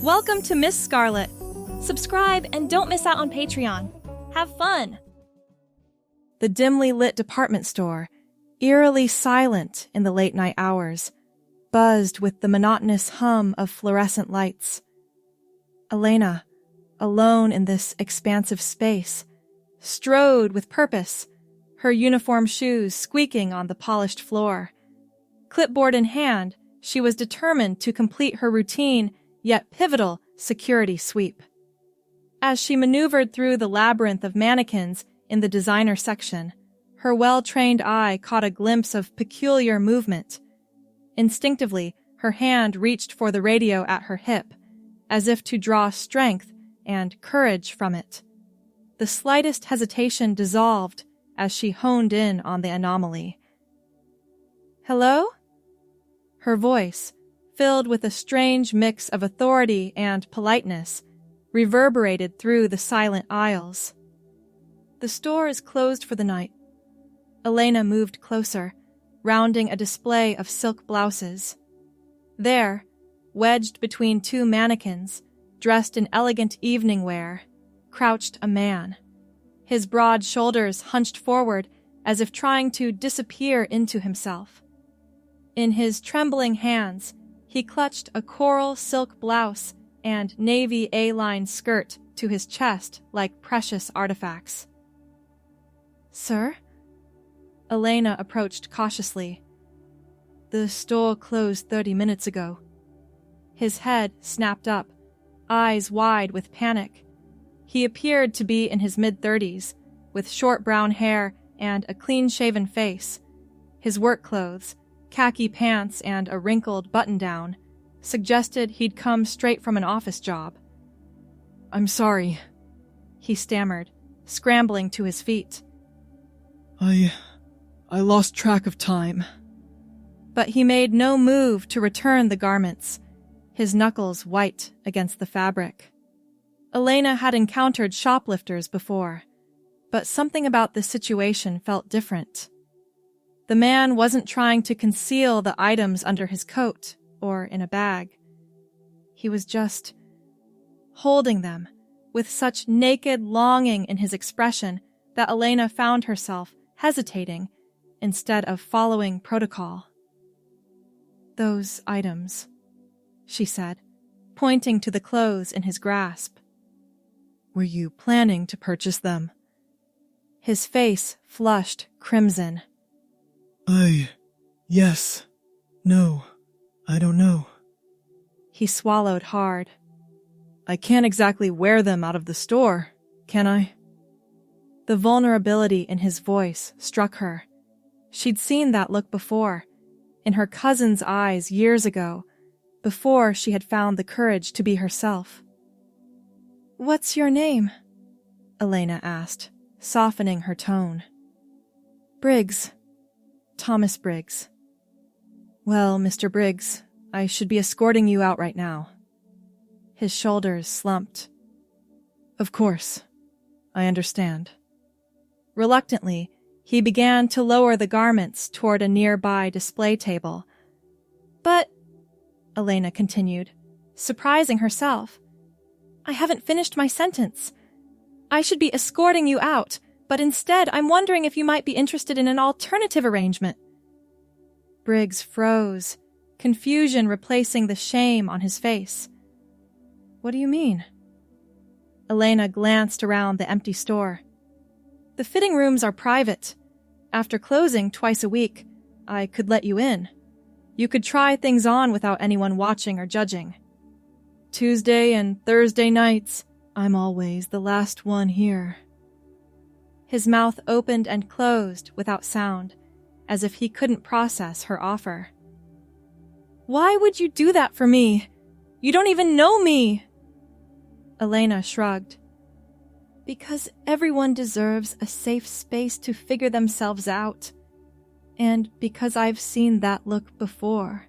Welcome to Miss Scarlett. Subscribe and don't miss out on Patreon. Have fun! The dimly lit department store, eerily silent in the late-night hours, buzzed with the monotonous hum of fluorescent lights. Elena, alone in this expansive space, strode with purpose, her uniform shoes squeaking on the polished floor. Clipboard in hand, she was determined to complete her routine yet pivotal security sweep. As she maneuvered through the labyrinth of mannequins in the designer section, her well-trained eye caught a glimpse of peculiar movement. Instinctively, her hand reached for the radio at her hip, as if to draw strength and courage from it. The slightest hesitation dissolved as she honed in on the anomaly. "Hello?" Her voice, filled with a strange mix of authority and politeness, reverberated through the silent aisles. "The store is closed for the night." Elena moved closer, rounding a display of silk blouses. There, wedged between two mannequins, dressed in elegant evening wear, crouched a man, his broad shoulders hunched forward as if trying to disappear into himself. In his trembling hands, he clutched a coral silk blouse and navy A-line skirt to his chest like precious artifacts. "Sir?" Elena approached cautiously. "The store closed 30 minutes ago." His head snapped up, eyes wide with panic. He appeared to be in his mid-30s, with short brown hair and a clean-shaven face. His work clothes, khaki pants and a wrinkled button-down, suggested he'd come straight from an office job. "I'm sorry," he stammered, scrambling to his feet. I lost track of time." But he made no move to return the garments, his knuckles white against the fabric. Elena had encountered shoplifters before, but something about the situation felt different. The man wasn't trying to conceal the items under his coat or in a bag. He was just holding them with such naked longing in his expression that Elena found herself hesitating instead of following protocol. "Those items," she said, pointing to the clothes in his grasp. "Were you planning to purchase them?" His face flushed crimson. Yes. No, I don't know." He swallowed hard. "I can't exactly wear them out of the store, can I?" The vulnerability in his voice struck her. She'd seen that look before, in her cousin's eyes years ago, before she had found the courage to be herself. "What's your name?" Elena asked, softening her tone. "Briggs. Thomas Briggs." "Well, Mr. Briggs, I should be escorting you out right now." His shoulders slumped. "Of course. I understand." Reluctantly, he began to lower the garments toward a nearby display table. "But," Elena continued, surprising herself, "I haven't finished my sentence. I should be escorting you out, but instead I'm wondering if you might be interested in an alternative arrangement." Briggs froze, confusion replacing the shame on his face. "What do you mean?" Elena glanced around the empty store. "The fitting rooms are private. After closing twice a week, I could let you in. You could try things on without anyone watching or judging. Tuesday and Thursday nights, I'm always the last one here." His mouth opened and closed without sound, as if he couldn't process her offer. "Why would you do that for me? You don't even know me!" Elena shrugged. "Because everyone deserves a safe space to figure themselves out. And because I've seen that look before.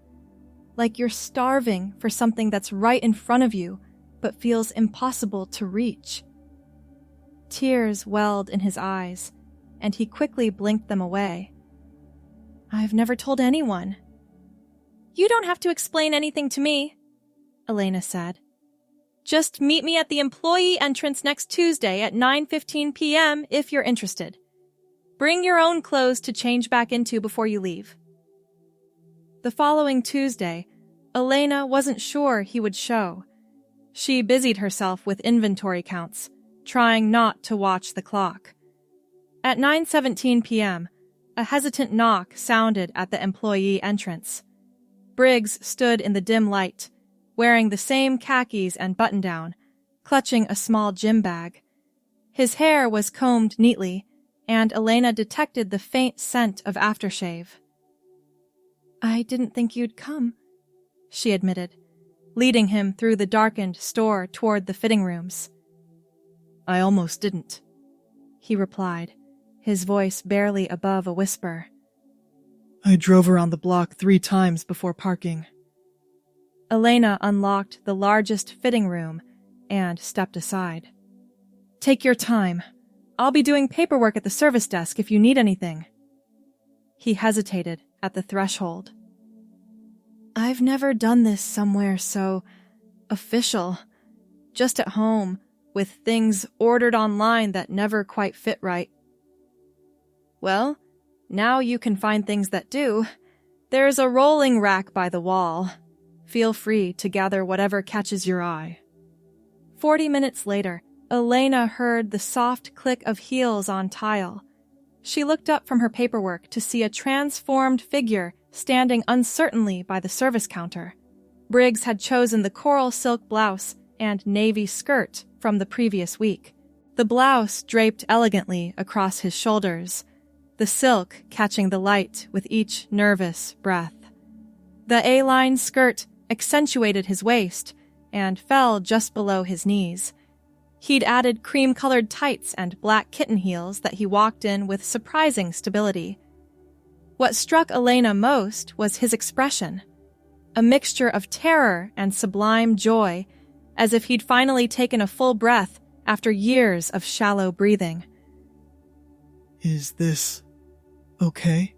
Like you're starving for something that's right in front of you, but feels impossible to reach." Tears welled in his eyes, and he quickly blinked them away. "I've never told anyone." "You don't have to explain anything to me," Elena said. Just meet me at the employee entrance next Tuesday at 9:15 p.m. if you're interested. Bring your own clothes to change back into before you leave." The following Tuesday, Elena wasn't sure he would show. She busied herself with inventory counts, trying not to watch the clock. At 9:17 p.m., a hesitant knock sounded at the employee entrance. Briggs stood in the dim light, wearing the same khakis and button-down, clutching a small gym bag. His hair was combed neatly, and Elena detected the faint scent of aftershave. "I didn't think you'd come," she admitted, leading him through the darkened store toward the fitting rooms. "I almost didn't," he replied, his voice barely above a whisper. "I drove around the block 3 times before parking." Elena unlocked the largest fitting room and stepped aside. "Take your time. I'll be doing paperwork at the service desk if you need anything." He hesitated at the threshold. "I've never done this somewhere so official. Just at home, with things ordered online that never quite fit right." "Well, now you can find things that do. There's a rolling rack by the wall. Feel free to gather whatever catches your eye." 40 minutes later, Elena heard the soft click of heels on tile. She looked up from her paperwork to see a transformed figure standing uncertainly by the service counter. Briggs had chosen the coral silk blouse and navy skirt from the previous week. The blouse draped elegantly across his shoulders, the silk catching the light with each nervous breath. The A-line skirt accentuated his waist and fell just below his knees. He'd added cream-colored tights and black kitten heels that he walked in with surprising stability. What struck Elena most was his expression, a mixture of terror and sublime joy, as if he'd finally taken a full breath after years of shallow breathing. "Is this okay?"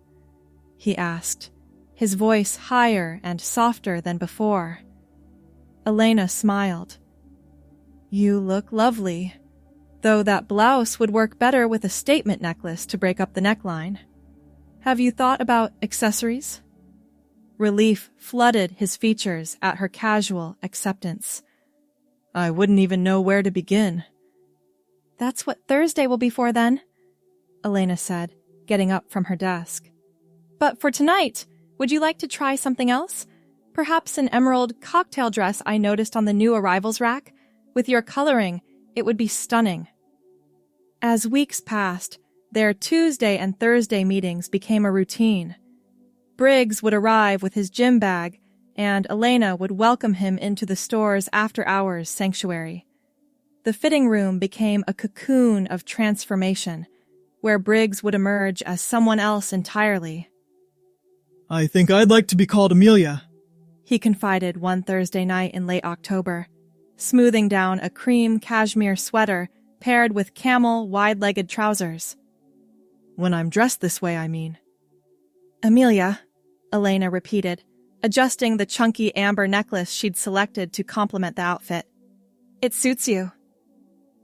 he asked, his voice higher and softer than before. Elena smiled. "You look lovely, though that blouse would work better with a statement necklace to break up the neckline. Have you thought about accessories?" Relief flooded his features at her casual acceptance. "I wouldn't even know where to begin." "That's what Thursday will be for then," Elena said, getting up from her desk. "But for tonight, would you like to try something else? Perhaps an emerald cocktail dress I noticed on the new arrivals rack? With your coloring, it would be stunning." As weeks passed, their Tuesday and Thursday meetings became a routine. Briggs would arrive with his gym bag, and Elena would welcome him into the store's after-hours sanctuary. The fitting room became a cocoon of transformation, where Briggs would emerge as someone else entirely. "I think I'd like to be called Amelia," he confided one Thursday night in late October, smoothing down a cream cashmere sweater paired with camel wide-legged trousers. "When I'm dressed this way, I mean." "Amelia," Elena repeated, adjusting the chunky amber necklace she'd selected to complement the outfit. "It suits you."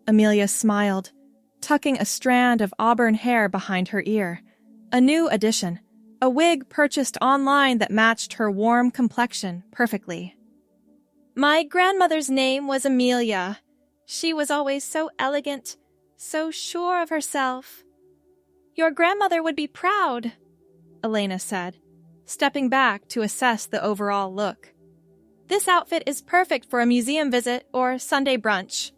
Amelia smiled, tucking a strand of auburn hair behind her ear. A new addition, a wig purchased online that matched her warm complexion perfectly. "My grandmother's name was Amelia. She was always so elegant, so sure of herself." "Your grandmother would be proud," Elena said, stepping back to assess the overall look. "This outfit is perfect for a museum visit or Sunday brunch."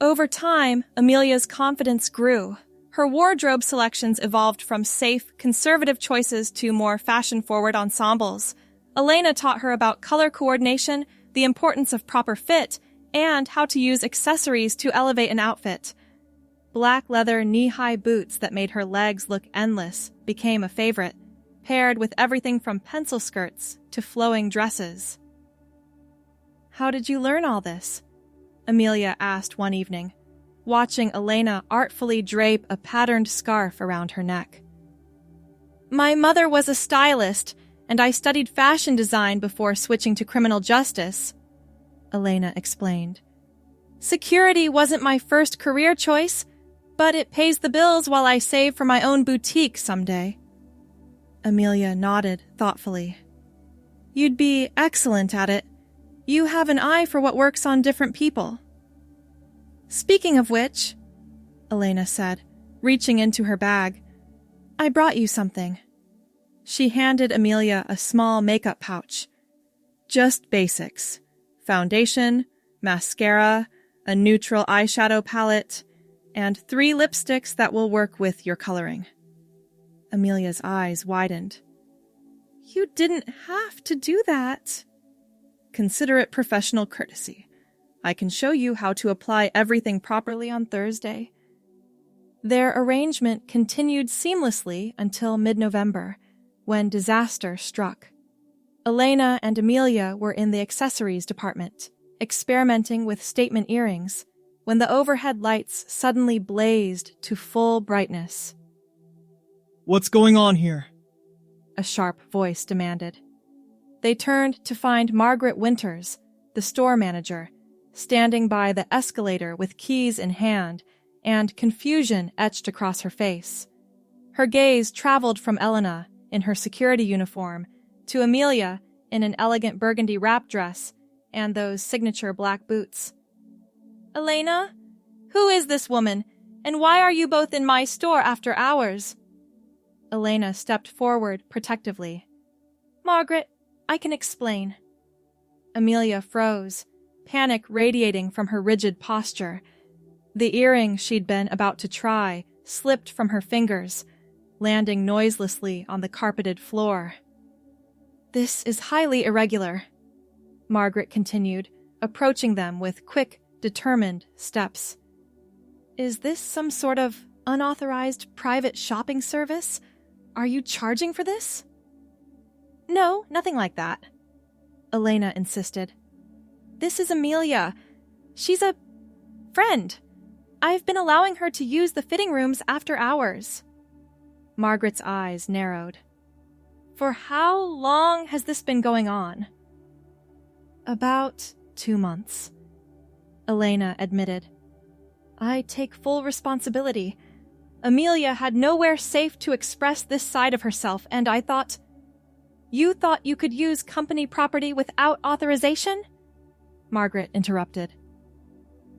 Over time, Amelia's confidence grew. Her wardrobe selections evolved from safe, conservative choices to more fashion-forward ensembles. Elena taught her about color coordination, the importance of proper fit, and how to use accessories to elevate an outfit. Black leather knee-high boots that made her legs look endless became a favorite, paired with everything from pencil skirts to flowing dresses. "How did you learn all this?" Amelia asked one evening, watching Elena artfully drape a patterned scarf around her neck. "My mother was a stylist, and I studied fashion design before switching to criminal justice." Elena explained. Security wasn't my first career choice, but it pays the bills while I save for my own boutique someday. Amelia nodded thoughtfully. You'd be excellent at it. You have an eye for what works on different people. Speaking of which, Elena said, reaching into her bag, I brought you something. She handed Amelia a small makeup pouch. Just basics. Foundation, mascara, a neutral eyeshadow palette, and 3 lipsticks that will work with your coloring. Amelia's eyes widened. You didn't have to do that. Consider it professional courtesy. I can show you how to apply everything properly on Thursday. Their arrangement continued seamlessly until mid-November, when disaster struck. Elena and Amelia were in the accessories department, experimenting with statement earrings, when the overhead lights suddenly blazed to full brightness. What's going on here? A sharp voice demanded. They turned to find Margaret Winters, the store manager, standing by the escalator with keys in hand and confusion etched across her face. Her gaze traveled from Elena, in her security uniform, to Amelia, in an elegant burgundy wrap dress and those signature black boots. Elena? Who is this woman, and why are you both in my store after hours? Elena stepped forward protectively. Margaret, I can explain. Amelia froze, panic radiating from her rigid posture. The earring she'd been about to try slipped from her fingers, landing noiselessly on the carpeted floor. This is highly irregular, Margaret continued, approaching them with quick, determined steps. Is this some sort of unauthorized private shopping service? Are you charging for this? No, nothing like that, Elena insisted. This is Amelia. She's a friend. I've been allowing her to use the fitting rooms after hours. Margaret's eyes narrowed. For how long has this been going on? About 2 months, Elena admitted. I take full responsibility. Amelia had nowhere safe to express this side of herself, and I thought... You thought you could use company property without authorization? Margaret interrupted.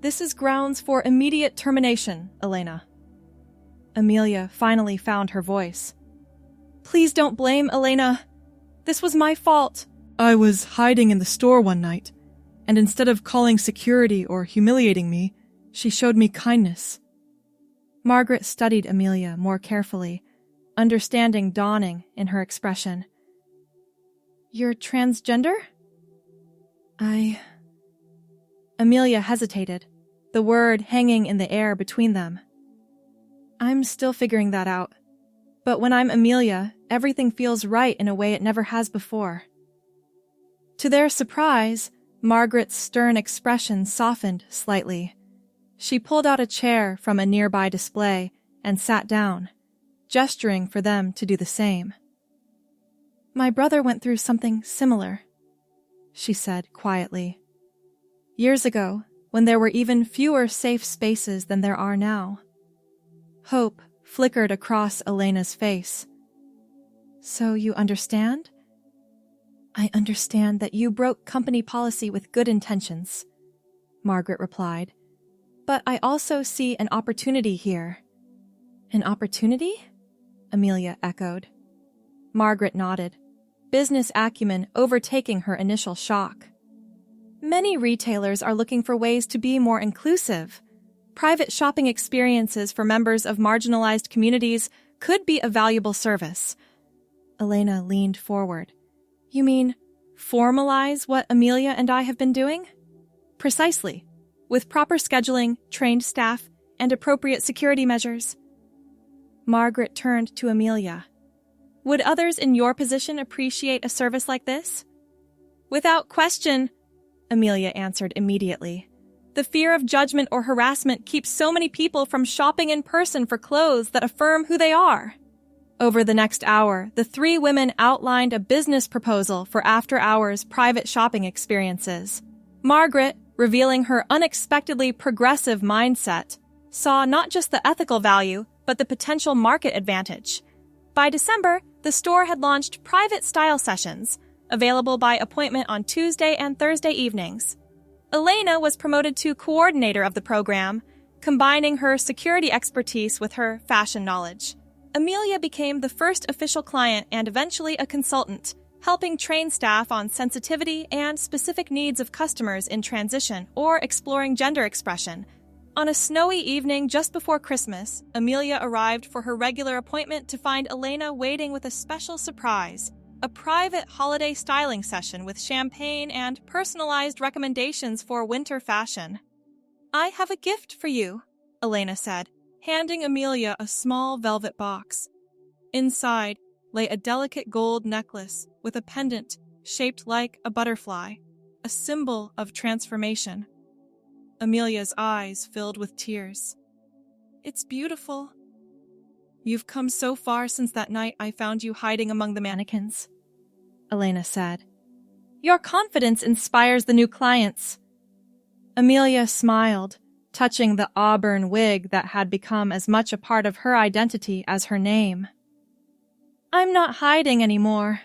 This is grounds for immediate termination, Elena. Amelia finally found her voice. Please don't blame Elena. This was my fault. I was hiding in the store one night, and instead of calling security or humiliating me, she showed me kindness. Margaret studied Amelia more carefully, understanding dawning in her expression. You're transgender? Amelia hesitated, the word hanging in the air between them. I'm still figuring that out. But when I'm Amelia, everything feels right in a way it never has before. To their surprise, Margaret's stern expression softened slightly. She pulled out a chair from a nearby display and sat down, gesturing for them to do the same. My brother went through something similar, she said quietly. Years ago, when there were even fewer safe spaces than there are now. Hope flickered across Elena's face. So you understand? I understand that you broke company policy with good intentions, Margaret replied. But I also see an opportunity here. An opportunity? Amelia echoed. Margaret nodded, business acumen overtaking her initial shock. Many retailers are looking for ways to be more inclusive. Private shopping experiences for members of marginalized communities could be a valuable service. Elena leaned forward. You mean formalize what Amelia and I have been doing? Precisely. With proper scheduling, trained staff, and appropriate security measures. Margaret turned to Amelia. Would others in your position appreciate a service like this? Without question, Amelia answered immediately. The fear of judgment or harassment keeps so many people from shopping in person for clothes that affirm who they are. Over the next hour, the 3 women outlined a business proposal for after-hours private shopping experiences. Margaret, revealing her unexpectedly progressive mindset, saw not just the ethical value, but the potential market advantage. By December, the store had launched private style sessions, available by appointment on Tuesday and Thursday evenings. Elena was promoted to coordinator of the program, combining her security expertise with her fashion knowledge. Amelia became the first official client and eventually a consultant, helping train staff on sensitivity and specific needs of customers in transition or exploring gender expression. On a snowy evening just before Christmas, Amelia arrived for her regular appointment to find Elena waiting with a special surprise, a private holiday styling session with champagne and personalized recommendations for winter fashion. "I have a gift for you," Elena said, handing Amelia a small velvet box. Inside lay a delicate gold necklace with a pendant shaped like a butterfly, a symbol of transformation. Amelia's eyes filled with tears. "It's beautiful." "You've come so far since that night I found you hiding among the mannequins," Elena said. "Your confidence inspires the new clients." Amelia smiled, touching the auburn wig that had become as much a part of her identity as her name. "I'm not hiding anymore."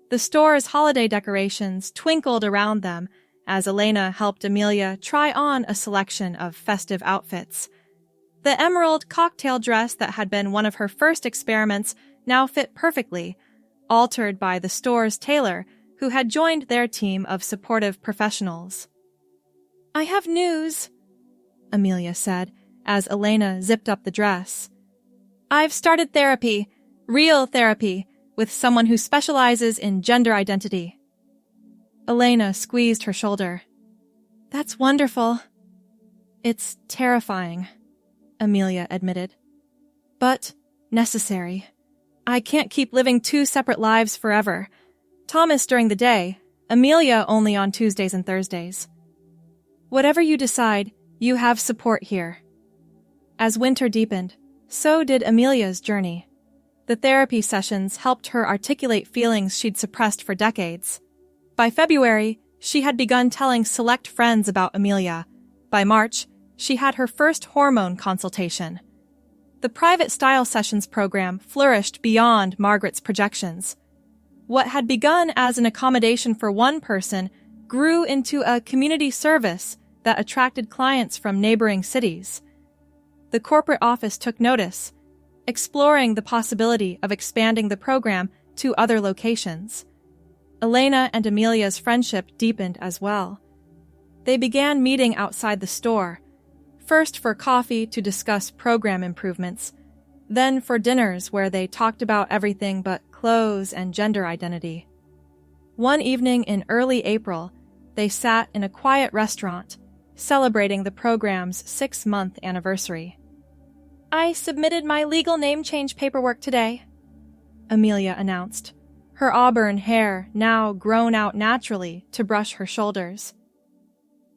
The store's holiday decorations twinkled around them as Elena helped Amelia try on a selection of festive outfits. The emerald cocktail dress that had been one of her first experiments now fit perfectly, altered by the store's tailor, who had joined their team of supportive professionals. "I have news," Amelia said, as Elena zipped up the dress. "I've started therapy, real therapy, with someone who specializes in gender identity." Elena squeezed her shoulder. "That's wonderful." "It's terrifying," Amelia admitted. "But necessary. I can't keep living two separate lives forever. Thomas during the day, Amelia only on Tuesdays and Thursdays. Whatever you decide, you have support here." As winter deepened, so did Amelia's journey. The therapy sessions helped her articulate feelings she'd suppressed for decades. By February, she had begun telling select friends about Amelia. By March, she had her first hormone consultation. The private style sessions program flourished beyond Margaret's projections. What had begun as an accommodation for one person grew into a community service that attracted clients from neighboring cities. The corporate office took notice, exploring the possibility of expanding the program to other locations. Elena and Amelia's friendship deepened as well. They began meeting outside the store, first for coffee to discuss program improvements, then for dinners where they talked about everything but clothes and gender identity. One evening in early April, they sat in a quiet restaurant, celebrating the program's 6-month anniversary. "I submitted my legal name change paperwork today," Amelia announced, her auburn hair now grown out naturally to brush her shoulders.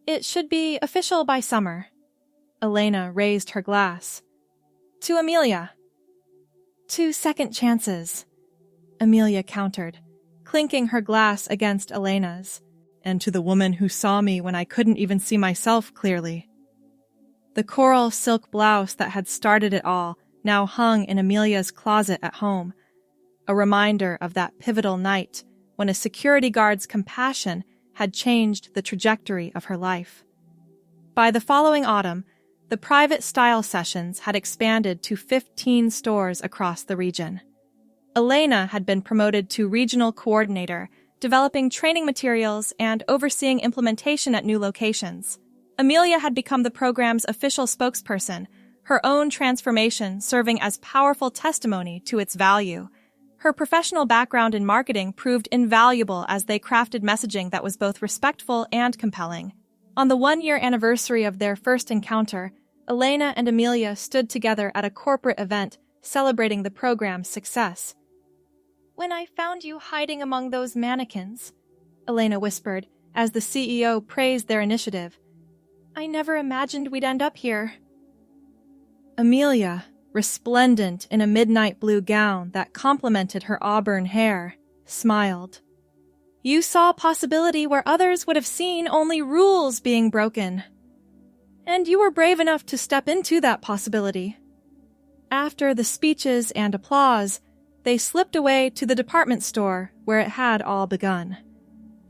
"It should be official by summer." Elena raised her glass. "To Amelia." "2 second chances," Amelia countered, clinking her glass against Elena's. "And to the woman who saw me when I couldn't even see myself clearly." The coral silk blouse that had started it all now hung in Amelia's closet at home, a reminder of that pivotal night when a security guard's compassion had changed the trajectory of her life. By the following autumn, the private style sessions had expanded to 15 stores across the region. Elena had been promoted to regional coordinator, developing training materials and overseeing implementation at new locations. Amelia had become the program's official spokesperson, her own transformation serving as powerful testimony to its value. Her professional background in marketing proved invaluable as they crafted messaging that was both respectful and compelling. On the 1-year anniversary of their first encounter, Elena and Amelia stood together at a corporate event celebrating the program's success. "When I found you hiding among those mannequins," Elena whispered as the CEO praised their initiative, "I never imagined we'd end up here." Amelia, resplendent in a midnight blue gown that complemented her auburn hair, smiled. You saw possibility where others would have seen only rules being broken. And you were brave enough to step into that possibility. After the speeches and applause, they slipped away to the department store where it had all begun.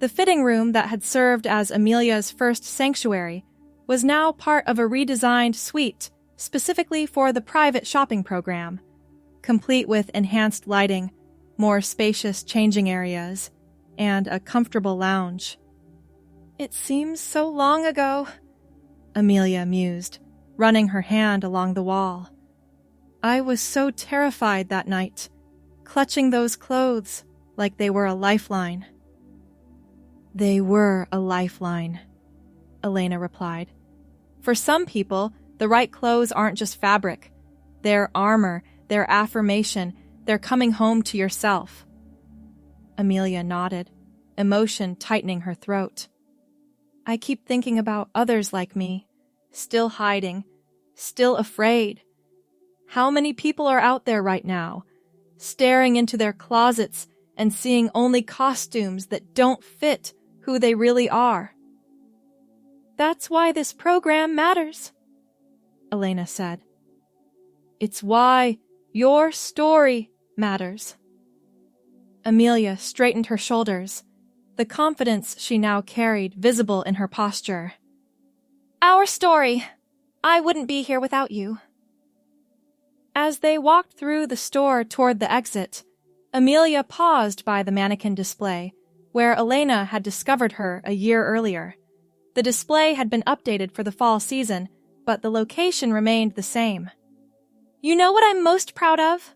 The fitting room that had served as Amelia's first sanctuary was now part of a redesigned suite specifically for the private shopping program, complete with enhanced lighting, more spacious changing areas, and a comfortable lounge. It seems so long ago, Amelia mused, running her hand along the wall. I was so terrified that night, clutching those clothes like they were a lifeline. They were a lifeline, Elena replied. For some people, the right clothes aren't just fabric. They're armor, they're affirmation, they're coming home to yourself. Amelia nodded, emotion tightening her throat. I keep thinking about others like me, still hiding, still afraid. How many people are out there right now, staring into their closets and seeing only costumes that don't fit who they really are? That's why this program matters, Elena said. It's why your story matters. Amelia straightened her shoulders, the confidence she now carried visible in her posture. Our story. I wouldn't be here without you. As they walked through the store toward the exit, Amelia paused by the mannequin display, where Elena had discovered her a year earlier. The display had been updated for the fall season, but the location remained the same. You know what I'm most proud of?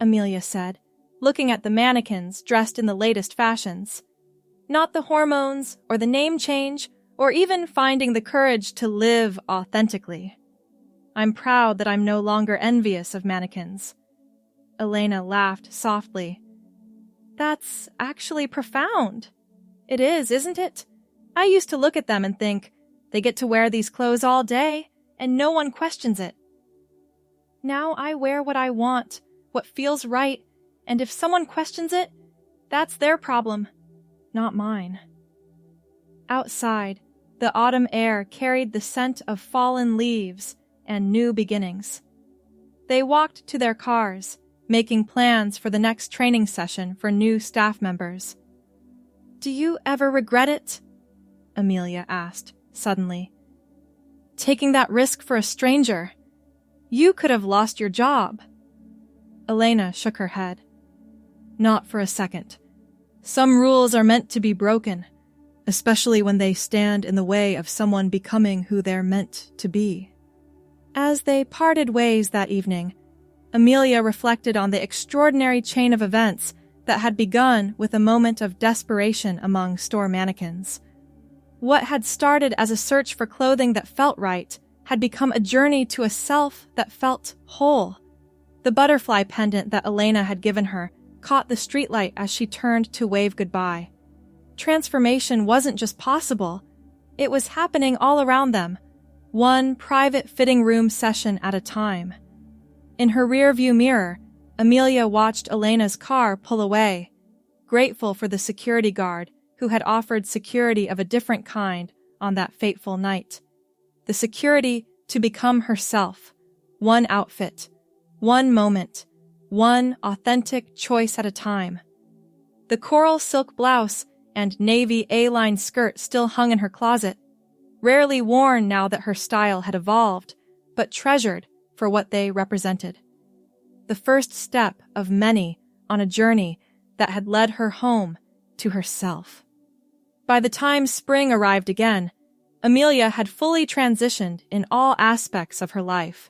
Amelia said, looking at the mannequins dressed in the latest fashions. Not the hormones, or the name change, or even finding the courage to live authentically. I'm proud that I'm no longer envious of mannequins. Elena laughed softly. That's actually profound. It is, isn't it? I used to look at them and think, they get to wear these clothes all day, and no one questions it. Now I wear what I want, what feels right, and if someone questions it, that's their problem, not mine. Outside, the autumn air carried the scent of fallen leaves and new beginnings. They walked to their cars, making plans for the next training session for new staff members. Do you ever regret it? Amelia asked, suddenly. Taking that risk for a stranger. You could have lost your job. Elena shook her head. Not for a second. Some rules are meant to be broken, especially when they stand in the way of someone becoming who they're meant to be. As they parted ways that evening, Amelia reflected on the extraordinary chain of events that had begun with a moment of desperation among store mannequins. What had started as a search for clothing that felt right had become a journey to a self that felt whole. The butterfly pendant that Elena had given her caught the streetlight as she turned to wave goodbye. Transformation wasn't just possible, it was happening all around them, one private fitting room session at a time. In her rearview mirror, Amelia watched Elena's car pull away, grateful for the security guard who had offered security of a different kind on that fateful night. The security to become herself, one outfit, one moment, one authentic choice at a time. The coral silk blouse and navy A-line skirt still hung in her closet, rarely worn now that her style had evolved, but treasured for what they represented. The first step of many on a journey that had led her home to herself. By the time spring arrived again, Amelia had fully transitioned in all aspects of her life.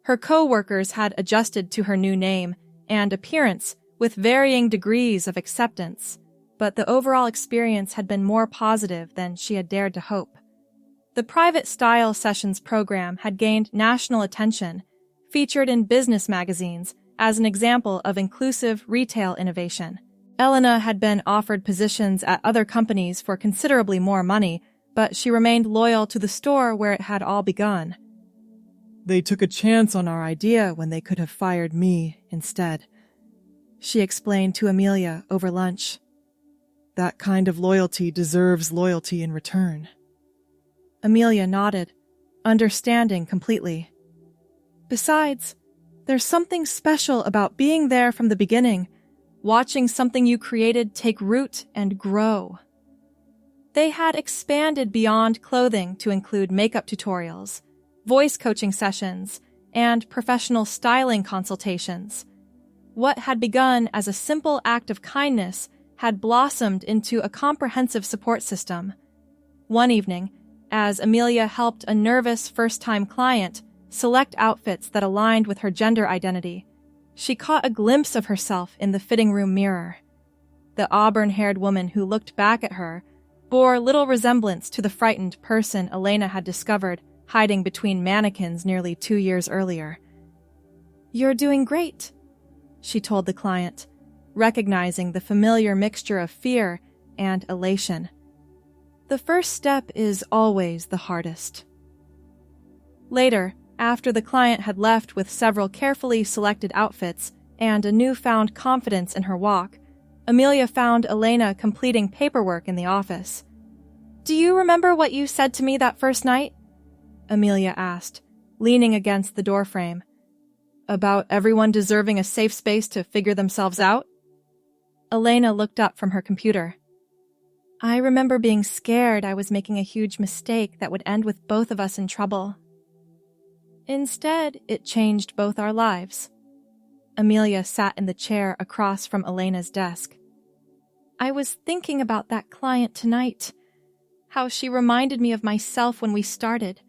Her co-workers had adjusted to her new name and appearance with varying degrees of acceptance, but the overall experience had been more positive than she had dared to hope. The private style sessions program had gained national attention, featured in business magazines as an example of inclusive retail innovation. Elena had been offered positions at other companies for considerably more money, but she remained loyal to the store where it had all begun. They took a chance on our idea when they could have fired me instead, she explained to Amelia over lunch. that kind of loyalty deserves loyalty in return. Amelia nodded, understanding completely. Besides, there's something special about being there from the beginning, watching something you created take root and grow. They had expanded beyond clothing to include makeup tutorials, voice coaching sessions, and professional styling consultations. What had begun as a simple act of kindness had blossomed into a comprehensive support system. One evening, as Amelia helped a nervous first-time client select outfits that aligned with her gender identity, she caught a glimpse of herself in the fitting room mirror. The auburn-haired woman who looked back at her bore little resemblance to the frightened person Elena had discovered hiding between mannequins nearly 2 years earlier. "You're doing great," she told the client, recognizing the familiar mixture of fear and elation. "The first step is always the hardest." Later, after the client had left with several carefully selected outfits and a newfound confidence in her walk, Amelia found Elena completing paperwork in the office. "Do you remember what you said to me that first night?" Amelia asked, leaning against the doorframe. "About everyone deserving a safe space to figure themselves out?" Elena looked up from her computer. "I remember being scared I was making a huge mistake that would end with both of us in trouble. Instead, it changed both our lives." Amelia sat in the chair across from Elena's desk. "I was thinking about that client tonight, how she reminded me of myself when we started.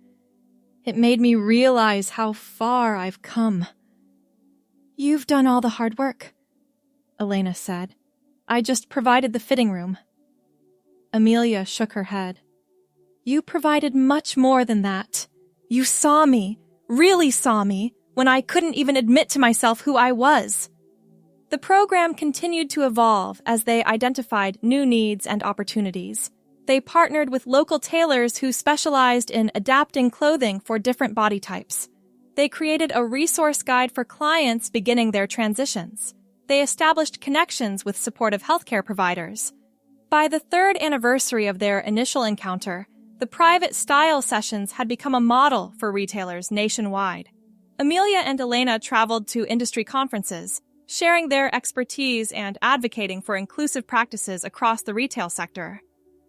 It made me realize how far I've come." "You've done all the hard work," Elena said. "I just provided the fitting room." Amelia shook her head. "You provided much more than that. You saw me, really saw me, when I couldn't even admit to myself who I was." The program continued to evolve as they identified new needs and opportunities. They partnered with local tailors who specialized in adapting clothing for different body types. They created a resource guide for clients beginning their transitions. They established connections with supportive healthcare providers. By the 3rd anniversary of their initial encounter, the private style sessions had become a model for retailers nationwide. Amelia and Elena traveled to industry conferences, sharing their expertise and advocating for inclusive practices across the retail sector.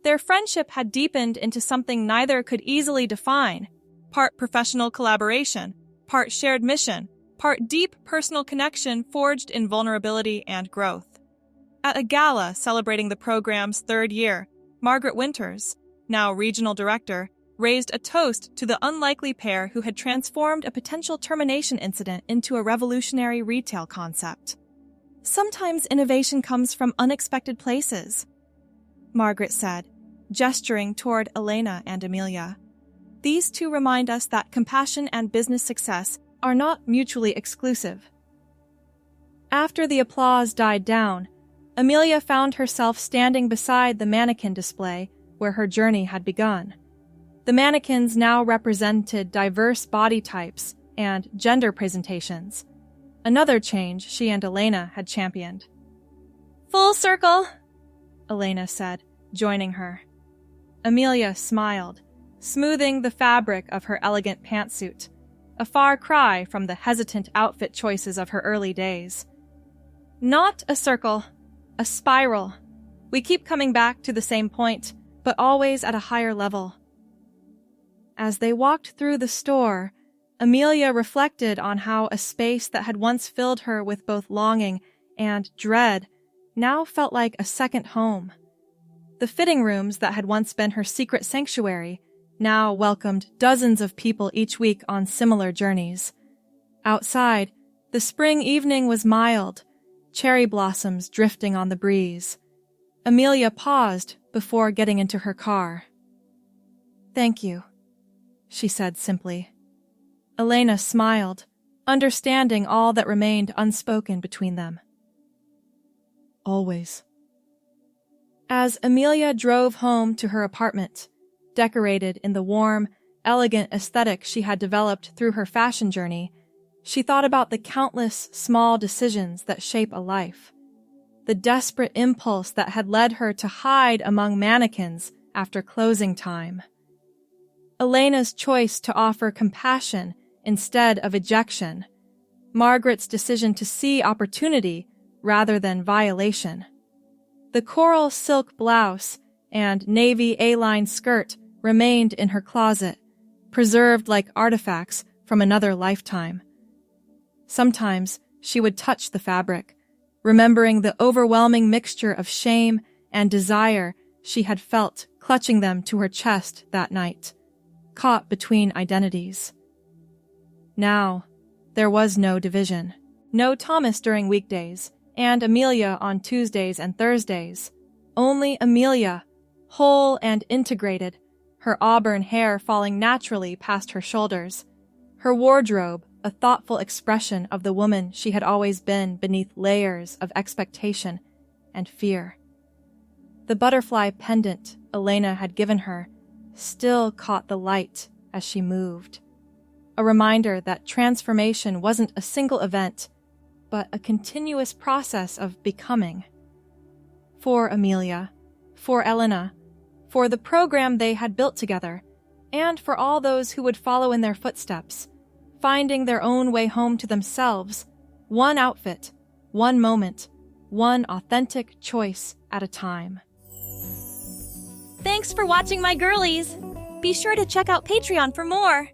Their friendship had deepened into something neither could easily define: part professional collaboration, part shared mission, part deep personal connection forged in vulnerability and growth. At a gala celebrating the program's 3rd year, Margaret Winters, now regional director, raised a toast to the unlikely pair who had transformed a potential termination incident into a revolutionary retail concept. "Sometimes innovation comes from unexpected places," Margaret said, gesturing toward Elena and Amelia. "These two remind us that compassion and business success are not mutually exclusive." After the applause died down, Amelia found herself standing beside the mannequin display where her journey had begun. The mannequins now represented diverse body types and gender presentations, another change she and Elena had championed. "Full circle," Elena said, joining her. Amelia smiled, smoothing the fabric of her elegant pantsuit, a far cry from the hesitant outfit choices of her early days. "Not a circle, a spiral. We keep coming back to the same point, but always at a higher level." As they walked through the store, Amelia reflected on how a space that had once filled her with both longing and dread now felt like a second home. The fitting rooms that had once been her secret sanctuary now welcomed dozens of people each week on similar journeys. Outside, the spring evening was mild, cherry blossoms drifting on the breeze. Amelia paused before getting into her car. "Thank you," she said simply. Elena smiled, understanding all that remained unspoken between them. "Always." As Amelia drove home to her apartment, decorated in the warm, elegant aesthetic she had developed through her fashion journey, she thought about the countless small decisions that shape a life. the desperate impulse that had led her to hide among mannequins after closing time. Elena's choice to offer compassion instead of ejection, Margaret's decision to see opportunity rather than violation. The coral silk blouse and navy A-line skirt remained in her closet, preserved like artifacts from another lifetime. Sometimes she would touch the fabric, remembering the overwhelming mixture of shame and desire she had felt clutching them to her chest that night, caught between identities. Now, there was no division. No Thomas during weekdays, and Amelia on Tuesdays and Thursdays. Only Amelia, whole and integrated, her auburn hair falling naturally past her shoulders, her wardrobe a thoughtful expression of the woman she had always been beneath layers of expectation and fear. The butterfly pendant Elena had given her still caught the light as she moved, a reminder that transformation wasn't a single event, but a continuous process of becoming. For Amelia, for Elena, for the program they had built together, and for all those who would follow in their footsteps, finding their own way home to themselves, one outfit, one moment, one authentic choice at a time. Thanks for watching, my girlies! Be sure to check out Patreon for more!